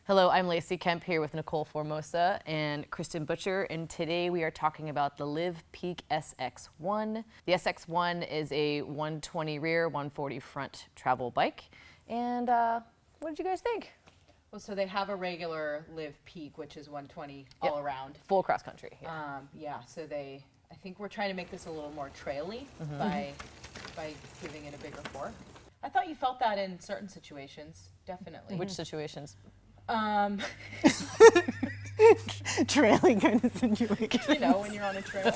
Hello, I'm Lacey Kemp here with Nicole Formosa and Kristen Butcher, and today we are talking about the Live Pique SX1. The SX1 is a 120 rear, 140 front travel bike, and what did you guys think? Well, so they have a regular Live Pique, which is 120 all around. Full cross country. So I think we're trying to make this a little more traily by giving it a bigger fork. I thought you felt that in certain situations, definitely. Which situations? Trailing kind of situation. You know, when you're on a trail.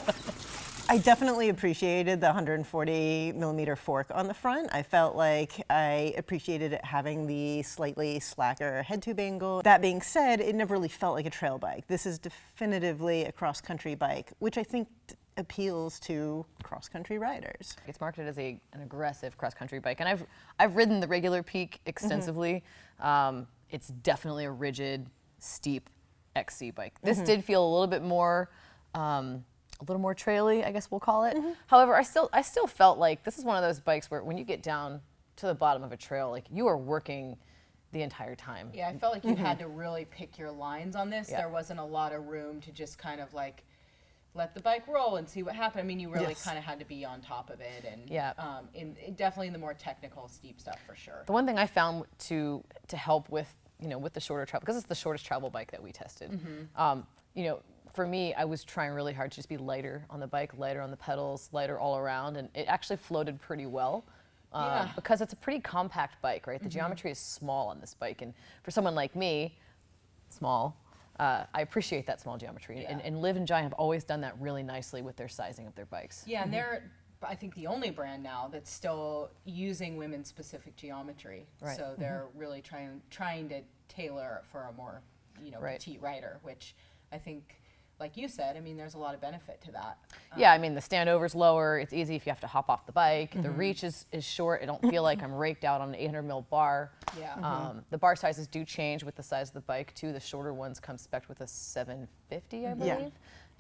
I definitely appreciated the 140 millimeter fork on the front. I felt like I appreciated it having the slightly slacker head tube angle. That being said, it never really felt like a trail bike. This is definitively a cross-country bike, which I think appeals to cross-country riders. It's marketed as an aggressive cross-country bike, and I've ridden the regular Pique extensively. It's definitely a rigid, steep XC bike. This did feel a little bit more, traily, I guess we'll call it. However, I still felt like this is one of those bikes where when you get down to the bottom of a trail, like you are working the entire time. Yeah, I felt like you had to really pick your lines on this. There wasn't a lot of room to just kind of like let the bike roll and see what happened. I mean, you really kind of had to be on top of it, and definitely in the more technical, steep stuff for sure. The one thing I found to help with with the shorter travel, because it's the shortest travel bike that we tested. For me, I was trying really hard to just be lighter on the bike, lighter on the pedals, lighter all around, and it actually floated pretty well. Because it's a pretty compact bike, right? The geometry is small on this bike, and for someone like me, small. I appreciate that small geometry, and Live and Giant have always done that really nicely with their sizing of their bikes. Yeah, and they're, I think, the only brand now that's still using women-specific geometry. Right. So they're really trying to tailor for a more, petite rider, which I think, like you said, I mean, there's a lot of benefit to that. Yeah, I mean, the standover's lower. It's easy if you have to hop off the bike. The reach is short. I don't feel like I'm raked out on an 800 mil bar. Yeah. The bar sizes do change with the size of the bike too. The shorter ones come spec'd with a 750, I believe. Yeah.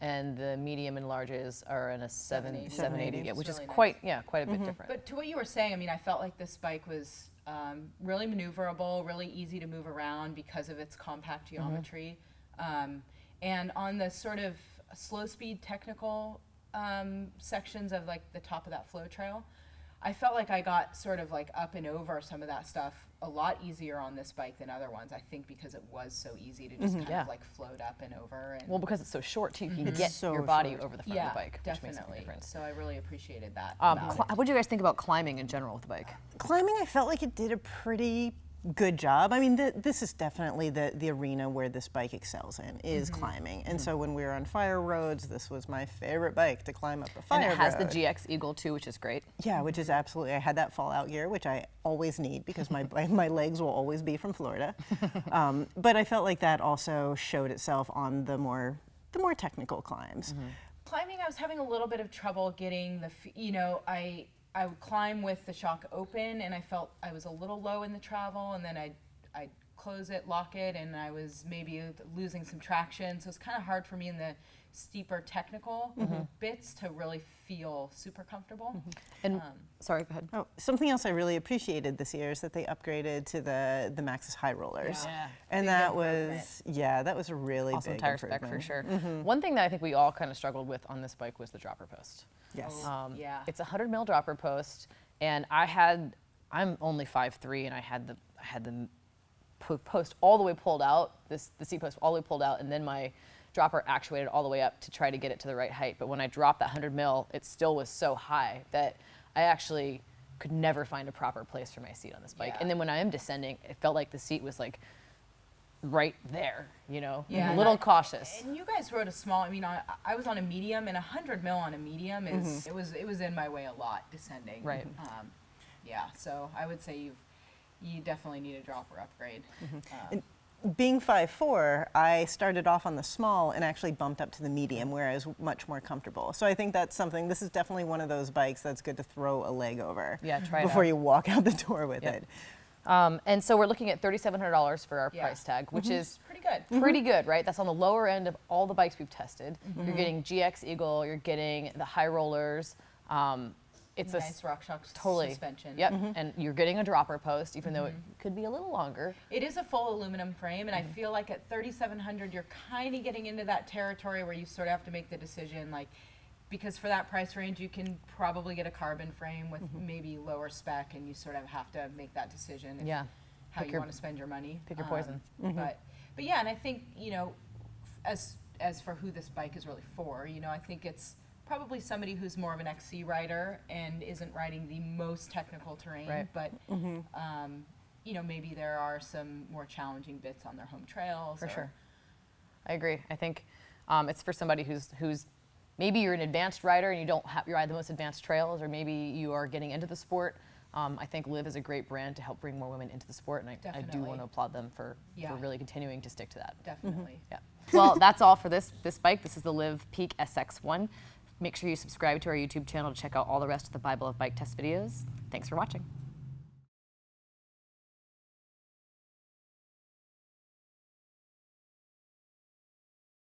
And the medium and larges are in a 780, yeah, which is really quite a bit different. But to what you were saying, I mean, I felt like this bike was really maneuverable, really easy to move around because of its compact geometry. And on the sort of slow speed technical sections of like the top of that flow trail, I felt like I got sort of like up and over some of that stuff a lot easier on this bike than other ones. I think because it was so easy to just kind of like float up and over. And Well, because it's so short too, you can get so your body short. over the front of the bike, which makes a big definitely. difference. So I really appreciated that. What do you guys think about climbing in general with the bike? Climbing, I felt like it did a pretty good job. I mean, this is definitely the arena where this bike excels in, is climbing. And so when we were on fire roads, this was my favorite bike to climb up a fire road. And it has the GX Eagle too, which is great. Yeah, which is absolutely, I had that fallout gear, which I always need because my legs will always be from Florida. But I felt like that also showed itself on the more technical climbs. Climbing, I was having a little bit of trouble getting I would climb with the shock open, and I felt I was a little low in the travel, and then I'd close it, lock it, and I was maybe losing some traction. So it's kind of hard for me in the steeper technical bits to really feel super comfortable. And sorry, go ahead. Oh, something else I really appreciated this year is that they upgraded to the Maxxis high rollers. Yeah. And that was a really Awesome big tire spec improvement. for sure. One thing that I think we all kind of struggled with on this bike was the dropper post. Yes. It's a 100 mil dropper post, and I'm only 5'3", and I had the post all the way pulled out, the seat post all the way pulled out, and then my dropper actuated all the way up to try to get it to the right height. But when I dropped that 100 mil, it still was so high that I actually could never find a proper place for my seat on this bike. Yeah. And then when I am descending, it felt like the seat was like right there, Yeah, a little cautious. And you guys rode a small. I mean, I was on a medium, and 100 mil on a medium is it was in my way a lot descending. Right. So I would say you definitely need a dropper upgrade. Being 5'4", I started off on the small and actually bumped up to the medium where I was much more comfortable. So I think that's something, this is definitely one of those bikes that's good to throw a leg over Try it before out. you walk out the door with it. And so we're looking at $3,700 for our price tag, which is Pretty good. pretty good, right? That's on the lower end of all the bikes we've tested. You're getting GX Eagle, you're getting the high rollers, it's nice RockShox totally suspension. Yep, and you're getting a dropper post, even though it could be a little longer. It is a full aluminum frame, and I feel like at 3,700, you're kind of getting into that territory where you sort of have to make the decision, like, because for that price range, you can probably get a carbon frame with maybe lower spec, and you sort of have to make that decision. Yeah. How you want to spend your money. Pick your poison. But yeah, and I think, you know, as for who this bike is really for, you know, I think it's probably somebody who's more of an XC rider and isn't riding the most technical terrain, Right. but you know, maybe there are some more challenging bits on their home trails. For sure. I agree. I think it's for somebody who's maybe you're an advanced rider and you ride the most advanced trails, or maybe you are getting into the sport. I think Liv is a great brand to help bring more women into the sport, and I do Definitely. want to applaud them for Yeah. really continuing to stick to that. Definitely. Yeah. Well, that's all for this bike. This is the Liv Pique SX1. Make sure you subscribe to our YouTube channel to check out all the rest of the Bible of Bike test videos. Thanks for watching.